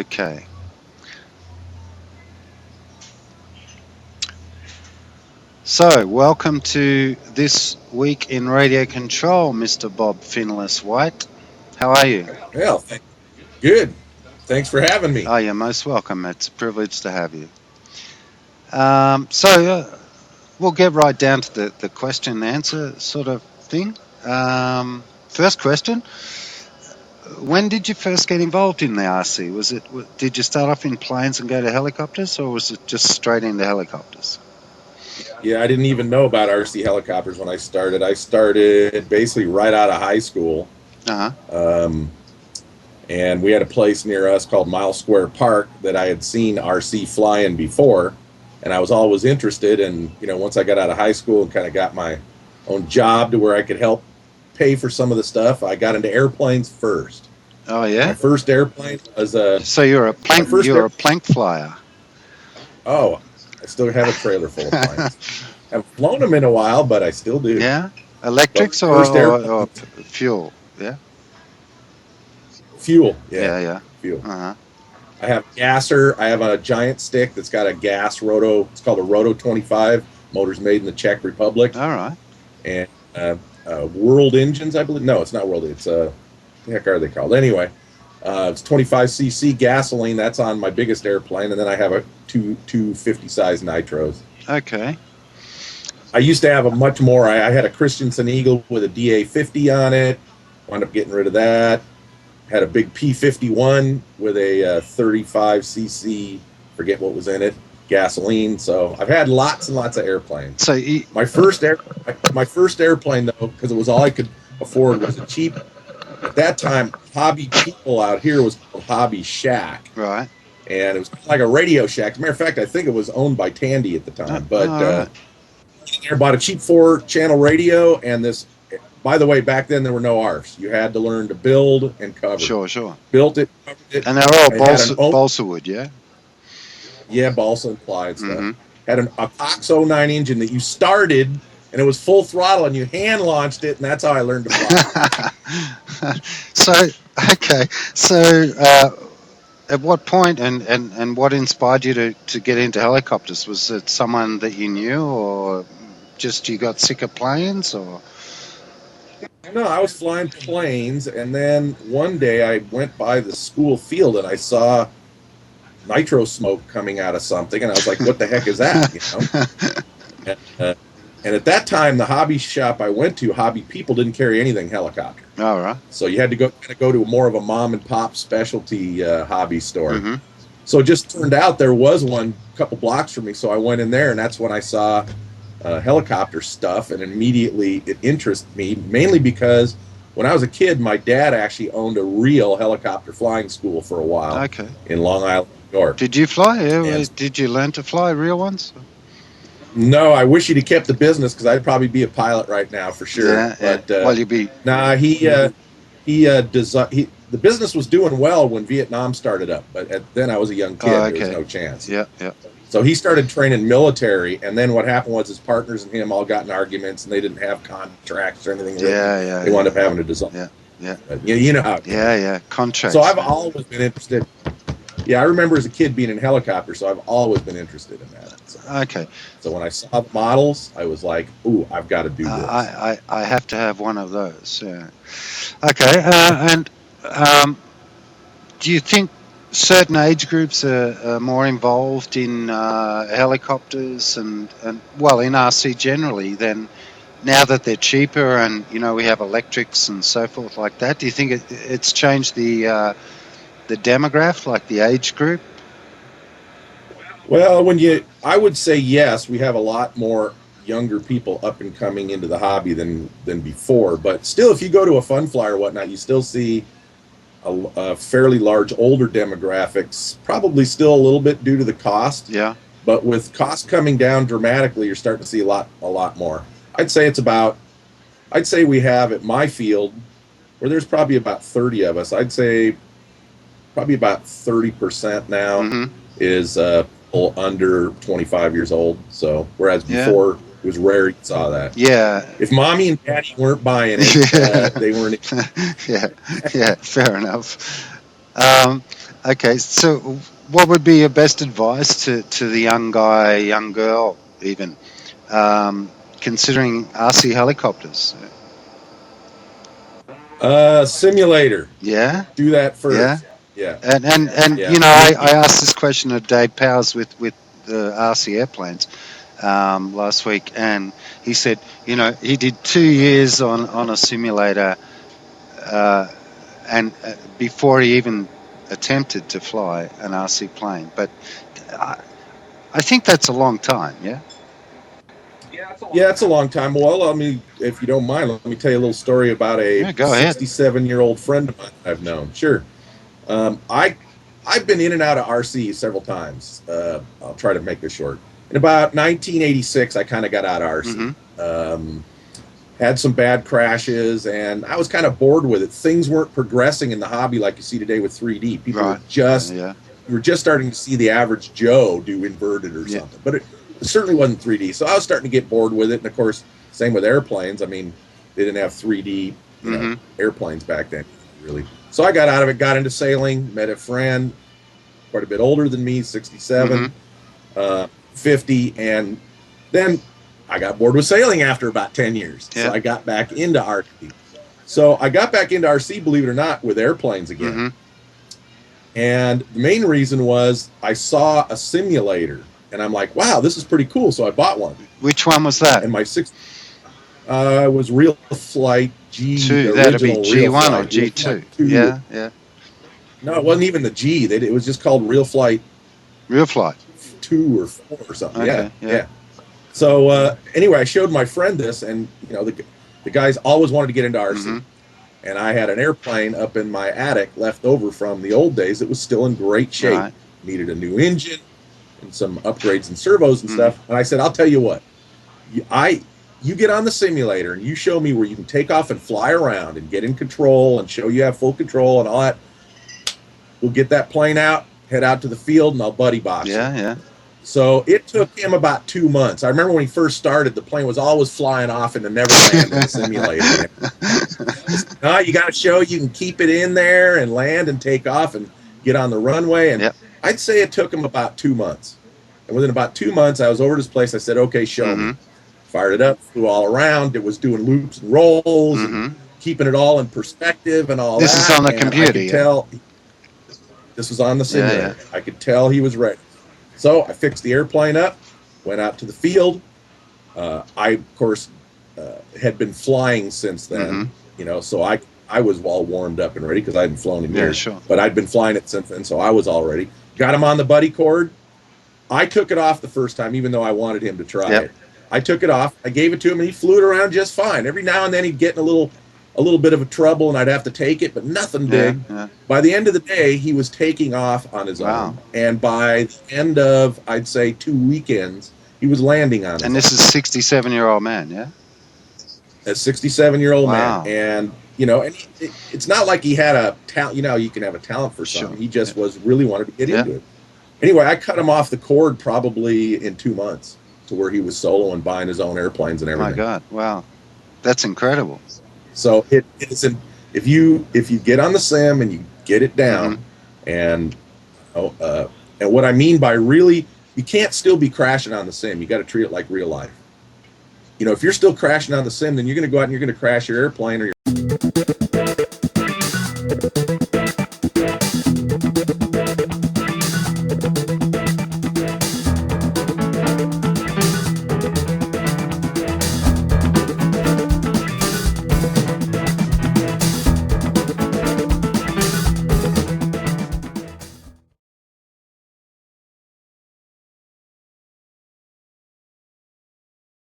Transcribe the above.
Okay. So, welcome to This Week in Radio Control, Mr. Bob Finless White. How are you? Well, good. Thanks for having me. Oh, you're most welcome. It's a privilege to have you. So, we'll get right down to the question and answer sort of thing. First question. When did you first get involved in the RC? Did you start off in planes and go to helicopters, or was it just straight into helicopters? Yeah, I didn't even know about RC helicopters when I started. I started basically right out of high school. Uh-huh. And we had a place near us called Mile Square Park that I had seen RC flying before. And I was always interested. And, once I got out of high school and kind of got my own job to where I could help pay for some of the stuff, I got into airplanes first. Oh, yeah? My first airplane was a... So you're a plank flyer. Oh, I still have a trailer full of planes. I haven't flown them in a while, but I still do. Yeah? Electrics or fuel? Yeah? Fuel. Yeah. Fuel. Uh-huh. I have a gasser. I have a giant stick that's got a gas roto. It's called a Roto 25. Motor's made in the Czech Republic. All right. And World Engines, I believe. No, it's not World. It's the heck are they called? Anyway, it's 25cc gasoline. That's on my biggest airplane, and then I have two 50-size nitros. Okay. I used to have a much more. I had a Christensen Eagle with a DA50 on it. Wound up getting rid of that. Had a big P51 with a 35cc, forget what was in it, gasoline. So I've had lots and lots of airplanes. So my first airplane, though, because it was all I could afford, was a cheap. At that time, Hobby People out here was called Hobby Shack. Right. And it was like a Radio Shack. As a matter of fact, I think it was owned by Tandy at the time. But I bought a cheap 4-channel radio and this. By the way, back then there were no ARFs. You had to learn to build and cover. Sure. Built it, covered it. And they're all balsa wood, yeah? Yeah, balsa and ply and stuff. Mm-hmm. Had a Cox 09 engine that you started, and it was full throttle, and you hand launched it, and that's how I learned to fly. So, at what point and what inspired you to get into helicopters? Was it someone that you knew, or just you got sick of planes, or? No, I was flying planes, and then one day I went by the school field and I saw nitro smoke coming out of something, and I was like, "What the heck is that?" And at that time, the hobby shop I went to, Hobby People, didn't carry anything helicopter. All right. So you had to go to more of a mom and pop specialty hobby store. Mm-hmm. So it just turned out there was one a couple blocks from me, so I went in there, and that's when I saw helicopter stuff, and immediately it interested me, mainly because when I was a kid, my dad actually owned a real helicopter flying school for a while. Okay. In Long Island, New York. Did you fly? Did you learn to fly real ones? No, I wish he'd have kept the business, because I'd probably be a pilot right now for sure. Yeah, but well, you'd be. Nah, the business was doing well when Vietnam started up, but then I was a young kid. Oh, okay. There was no chance. Yeah. So he started training military, and then what happened was his partners and him all got in arguments, and they didn't have contracts or anything. Yeah. They wound up having to design. Yeah. But you know how. Yeah. Contracts. So I've always been interested. Yeah, I remember as a kid being in helicopters, so I've always been interested in that. So, okay. So when I saw the models, I was like, "Ooh, I've got to do this." I have to have one of those. Yeah. Okay. Do you think certain age groups are more involved in helicopters and in RC generally than now that they're cheaper and we have electrics and so forth like that? Do you think it's changed the demographic, like the age group? Well, I would say yes. We have a lot more younger people up and coming into the hobby than before. But still, if you go to a fun fly or whatnot, you still see a fairly large older demographics, probably still a little bit due to the cost. Yeah. But with cost coming down dramatically, you're starting to see a lot more. I'd say we have at my field, where there's probably about 30 of us, I'd say probably about 30% now is people under 25 years old. So whereas before it was rare you saw that. Yeah. If mommy and daddy weren't buying it, they weren't. Yeah, fair enough. Okay, so what would be your best advice to the young guy, young girl, even considering RC helicopters? Simulator. Yeah, Do that yeah, first. Yeah. and Yeah. you know, I asked this question of Dave Powers with the RC airplanes last week, and he said, you know, he did 2 years on a simulator, uh, and before he even attempted to fly an RC plane, but. I, I think that's a long time, yeah? Yeah, it's a long time. Well, let me, if you don't mind, let me tell you a little story about a Yeah, go ahead. 67-year-old friend of mine I've known. Sure. Um, I I've been in and out of RC several times. I'll try to make this short. In about 1986, I kind of got out of RC. Mm-hmm. Had some bad crashes, and I was kind of bored with it. Things weren't progressing in the hobby like you see today with 3D. People Right. were just Yeah. we were just starting to see the average Joe do inverted or Yeah. something, but it certainly wasn't 3D. So I was starting to get bored with it, and of course, same with airplanes. I mean, they didn't have 3D, Mm-hmm. airplanes back then, really. So I got out of it, got into sailing, met a friend quite a bit older than me, 67, Mm-hmm. 50, and then I got bored with sailing after about 10 years. Yeah. So I got back into RC. So I got back into RC, believe it or not, with airplanes again. Mm-hmm. And the main reason was I saw a simulator, and I'm like, wow, this is pretty cool. So I bought one. Which one was that? And my sixth was Real Flight G, Two. the That'd be original Real G1 or Flight. Real G2. Flight 2. Yeah, yeah. No, it wasn't even the G. It was just called Real Flight Real flight. 2 or 4 or something. Okay, Yeah. So anyway, I showed my friend this, and the guys always wanted to get into RC. Mm-hmm. And I had an airplane up in my attic left over from the old days. It was still in great shape. Right. Needed a new engine and some upgrades and servos and Mhm. stuff. And I said, I'll tell you what, you get on the simulator and you show me where you can take off and fly around and get in control and show you have full control and all that. We'll get that plane out, head out to the field, and I'll buddy box it. Yeah. So it took him about 2 months. I remember when he first started, the plane was always flying off into Neverland in the simulator. No, you got to show you can keep it in there and land and take off and get on the runway. And Yep. I'd say it took him about 2 months. And within about 2 months, I was over at his place. I said, okay, show me. Fired it up, flew all around. It was doing loops and rolls and keeping it all in perspective and all This that. is on the And computer, I could yeah. tell this was on the simulator. Yeah. I could tell he was ready. So I fixed the airplane up, went out to the field. I, of course, had been flying since then, so I was all warmed up and ready because I hadn't flown in years. Sure. But I'd been flying it since then, so I was all ready. Got him on the buddy cord. I took it off the first time, even though I wanted him to try it. I took it off. I gave it to him, and he flew it around just fine. Every now and then he'd get in a little bit of a trouble, and I'd have to take it, but nothing big. Yeah. By the end of the day, he was taking off on his own. And by the end of, I'd say, 2 weekends, he was landing on his own. And this is a 67-year-old man, yeah? A 67-year-old Wow. man. And, it's not like he had a talent. You can have a talent for something. Sure. He just really wanted to get into it. Anyway, I cut him off the cord probably in 2 months to where he was soloing, buying his own airplanes and everything. My God, wow. That's incredible. So if you get on the sim and you get it down, and what I mean by really, you can't still be crashing on the sim. You got to treat it like real life. If you're still crashing on the sim, then you're going to go out and you're going to crash your airplane or your